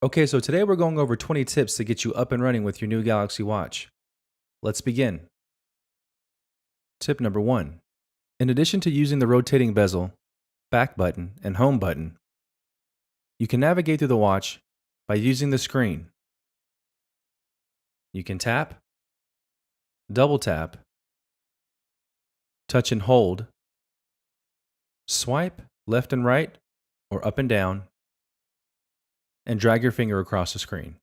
Okay, so today we're going over 20 tips to get you up and running with your new Galaxy Watch. Let's begin. Tip number 1. In addition to using the rotating bezel, back button, and home button, you can navigate through the watch by using the screen. You can tap, double tap, touch and hold, swipe left and right, or up and down, and drag your finger across the screen.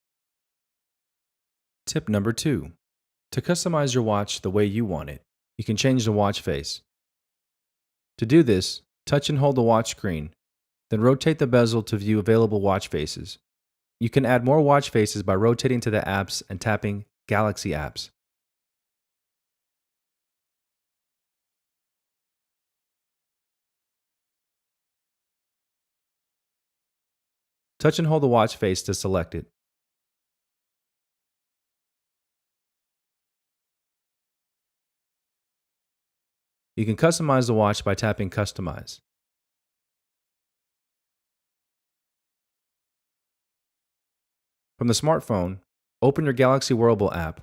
Tip number 2. To customize your watch the way you want it, you can change the watch face. To do this, touch and hold the watch screen, then rotate the bezel to view available watch faces. You can add more watch faces by rotating to the apps and tapping Galaxy Apps. Touch and hold the watch face to select it. You can customize the watch by tapping Customize. From the smartphone, open your Galaxy Wearable app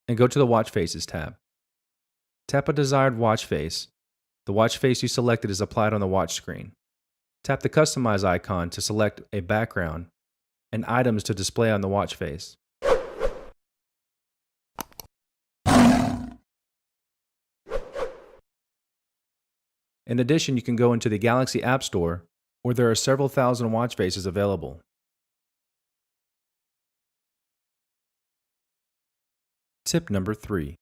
and go to the Watch Faces tab. Tap a desired watch face. The watch face you selected is applied on the watch screen. Tap the Customize icon to select a background and items to display on the watch face. In addition, you can go into the Galaxy App Store, where there are several thousand watch faces available. Tip number 3.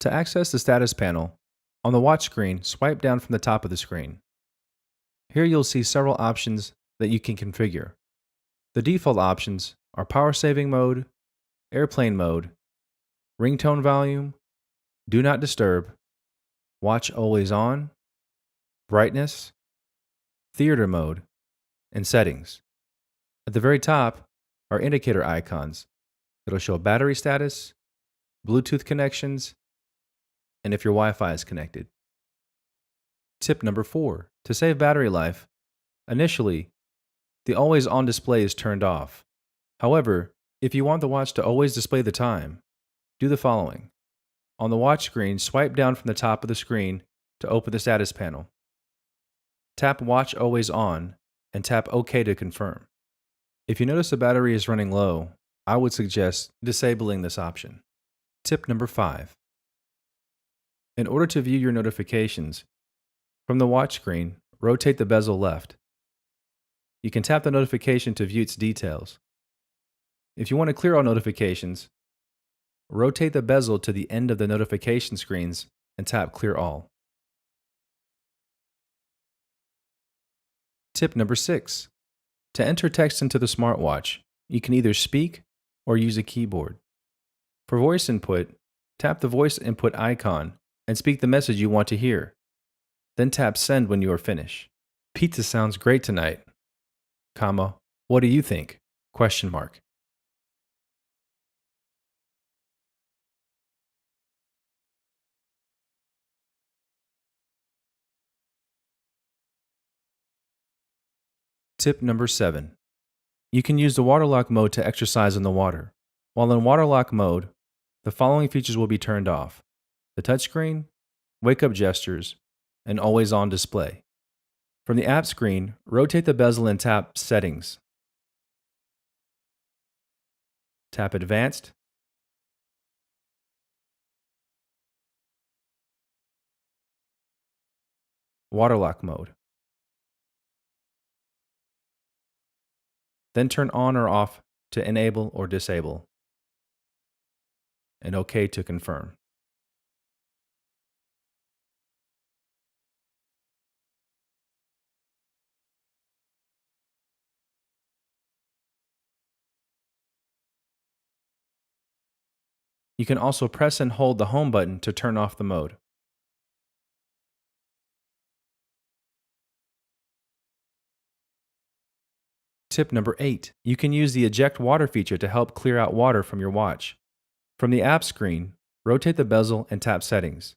To access the status panel, on the watch screen, swipe down from the top of the screen. Here you'll see several options that you can configure. The default options are power saving mode, airplane mode, ringtone volume, do not disturb, watch always on, brightness, theater mode, and settings. At the very top are indicator icons. It'll show battery status, Bluetooth connections, and if your Wi-Fi is connected. Tip number 4. To save battery life, initially, the always on display is turned off. However, if you want the watch to always display the time, do the following. On the watch screen, swipe down from the top of the screen to open the status panel. Tap Watch Always On and tap OK to confirm. If you notice the battery is running low, I would suggest disabling this option. Tip number 5. In order to view your notifications, from the watch screen, rotate the bezel left. You can tap the notification to view its details. If you want to clear all notifications, rotate the bezel to the end of the notification screens and tap Clear All. Tip number 6. To enter text into the smartwatch, you can either speak or use a keyboard. For voice input, tap the voice input icon and speak the message you want to hear. Then tap Send when you are finished. Pizza sounds great tonight. Comma, what do you think? Question mark. Tip number 7. You can use the waterlock mode to exercise in the water. While in waterlock mode, the following features will be turned off: the touchscreen, wake-up gestures, and always-on display. From the app screen, rotate the bezel and tap Settings. Tap Advanced. Waterlock mode. Then turn on or off to enable or disable, and OK to confirm. You can also press and hold the home button to turn off the mode. Tip number 8. You can use the eject water feature to help clear out water from your watch. From the app screen, rotate the bezel and tap Settings.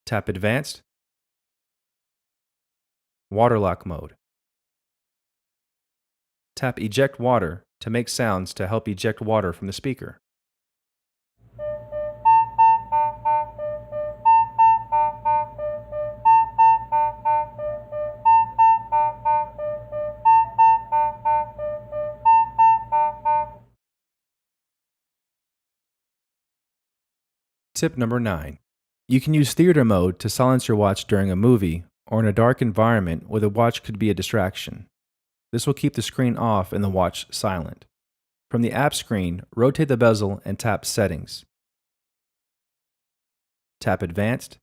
Tap Advanced. Water lock mode. Tap Eject Water to make sounds to help eject water from the speaker. Tip number 9. You can use theater mode to silence your watch during a movie or in a dark environment where the watch could be a distraction. This will keep the screen off and the watch silent. From the app screen, rotate the bezel and tap Settings. Tap Advanced,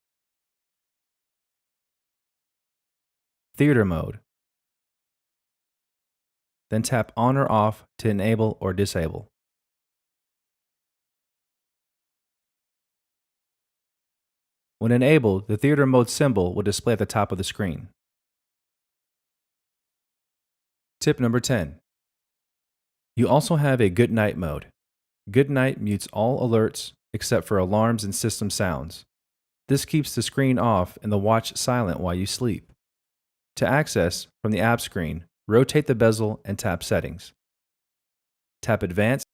Theater mode. Then tap On or Off to enable or disable. When enabled, the theater mode symbol will display at the top of the screen. Tip number 10. You also have a Good Night mode. Good Night mutes all alerts except for alarms and system sounds. This keeps the screen off and the watch silent while you sleep. To access, from the app screen, rotate the bezel and tap Settings. Tap Advanced,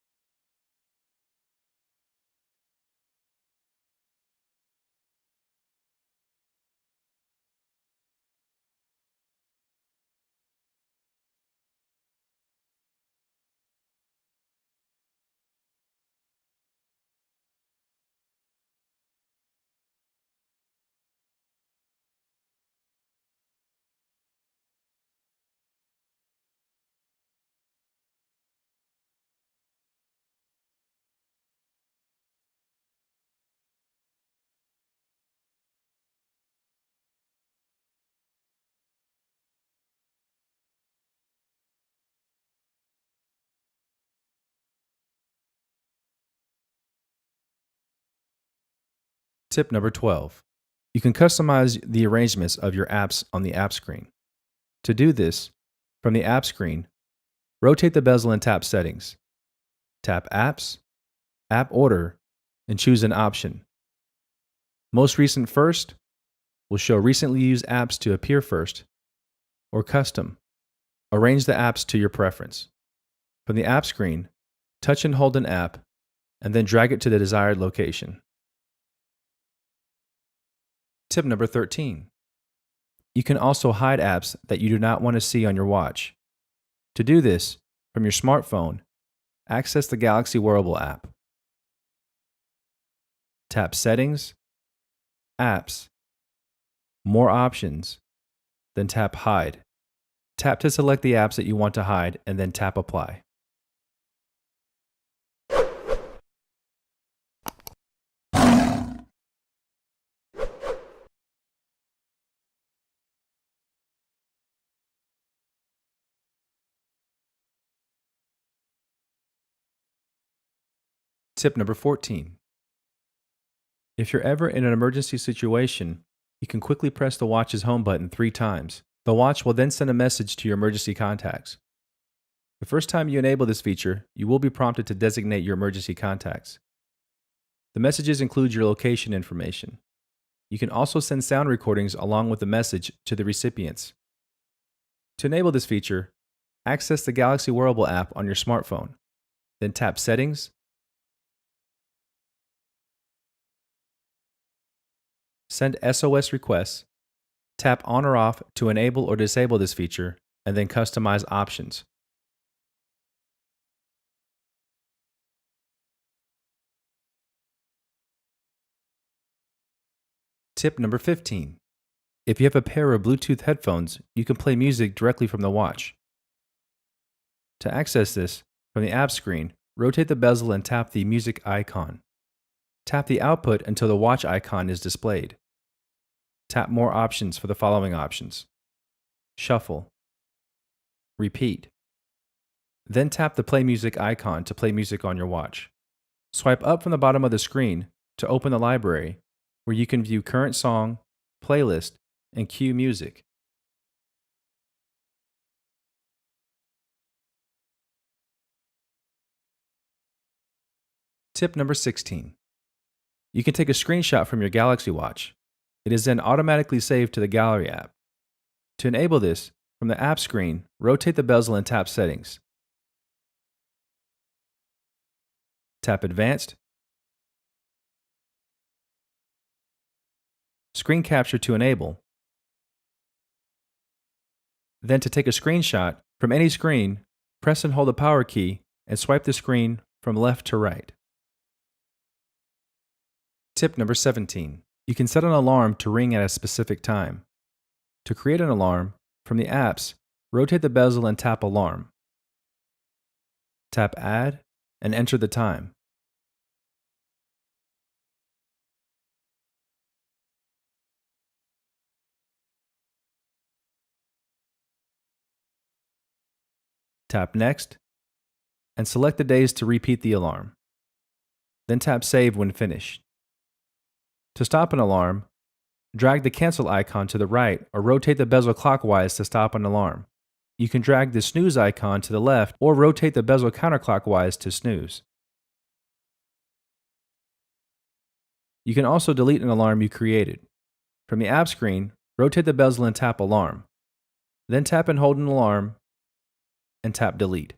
Tip number 12. You can customize the arrangements of your apps on the app screen. To do this, from the app screen, rotate the bezel and tap Settings. Tap Apps, App Order, and choose an option. Most Recent First will show recently used apps to appear first, or Custom. Arrange the apps to your preference. From the app screen, touch and hold an app, and then drag it to the desired location. Tip number 13. You can also hide apps that you do not want to see on your watch. To do this, from your smartphone, access the Galaxy Wearable app. Tap Settings, Apps, More Options, then tap Hide. Tap to select the apps that you want to hide and then tap Apply. Tip number 14. If you're ever in an emergency situation, you can quickly press the watch's home button 3 times. The watch will then send a message to your emergency contacts. The first time you enable this feature, you will be prompted to designate your emergency contacts. The messages include your location information. You can also send sound recordings along with the message to the recipients. To enable this feature, access the Galaxy Wearable app on your smartphone. Then tap Settings, Send SOS requests, tap On or Off to enable or disable this feature, and then customize options. Tip number 15. If you have a pair of Bluetooth headphones, you can play music directly from the watch. To access this, from the app screen, rotate the bezel and tap the music icon. Tap the output until the watch icon is displayed. Tap More Options for the following options: Shuffle, Repeat. Then tap the Play Music icon to play music on your watch. Swipe up from the bottom of the screen to open the library, where you can view current song, playlist, and cue music. Tip number 16. You can take a screenshot from your Galaxy Watch. It is then automatically saved to the Gallery app. To enable this, from the app screen, rotate the bezel and tap Settings. Tap Advanced. Screen Capture to enable. Then to take a screenshot from any screen, press and hold the power key and swipe the screen from left to right. Tip number 17. You can set an alarm to ring at a specific time. To create an alarm, from the apps, rotate the bezel and tap Alarm. Tap Add and enter the time. Tap Next and select the days to repeat the alarm. Then tap Save when finished. To stop an alarm, drag the cancel icon to the right or rotate the bezel clockwise to stop an alarm. You can drag the snooze icon to the left or rotate the bezel counterclockwise to snooze. You can also delete an alarm you created. From the app screen, rotate the bezel and tap Alarm. Then tap and hold an alarm and tap Delete.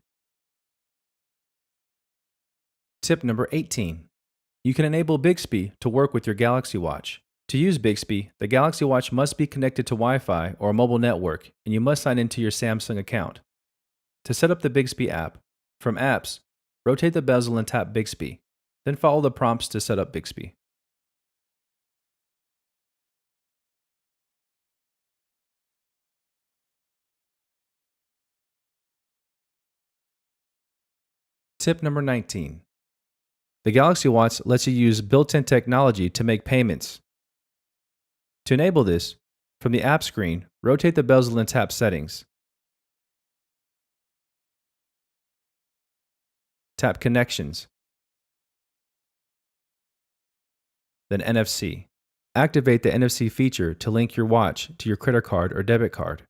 Tip number 18. You can enable Bixby to work with your Galaxy Watch. To use Bixby, the Galaxy Watch must be connected to Wi-Fi or a mobile network, and you must sign into your Samsung account. To set up the Bixby app, from Apps, rotate the bezel and tap Bixby. Then follow the prompts to set up Bixby. Tip number 19. The Galaxy Watch lets you use built-in technology to make payments. To enable this, from the app screen, rotate the bezel and tap Settings. Tap Connections. Then NFC. Activate the NFC feature to link your watch to your credit card or debit card.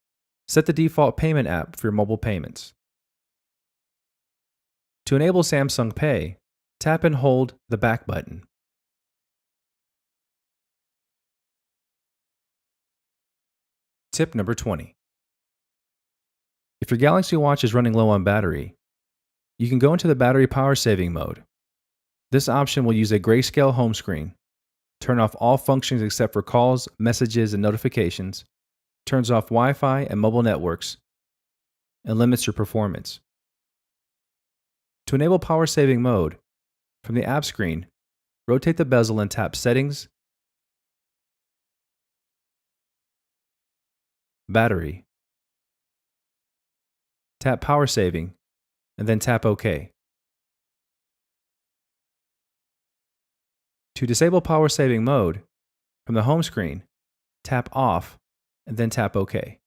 Set the default payment app for your mobile payments. To enable Samsung Pay, tap and hold the back button. Tip number 20. If your Galaxy Watch is running low on battery, you can go into the battery power saving mode. This option will use a grayscale home screen, turn off all functions except for calls, messages, and notifications, turns off Wi-Fi and mobile networks, and limits your performance. To enable power saving mode, from the app screen, rotate the bezel and tap Settings, Battery. Tap Power Saving, and then tap OK. To disable power saving mode, from the home screen, tap Off, and then tap OK.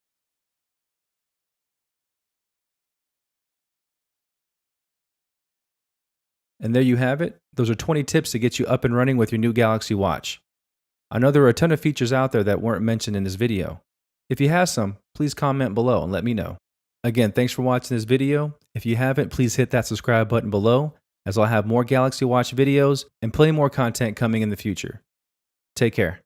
And there you have it. Those are 20 tips to get you up and running with your new Galaxy Watch. I know there are a ton of features out there that weren't mentioned in this video. If you have some, please comment below and let me know. Again, thanks for watching this video. If you haven't, please hit that subscribe button below, as I'll have more Galaxy Watch videos and plenty more content coming in the future. Take care.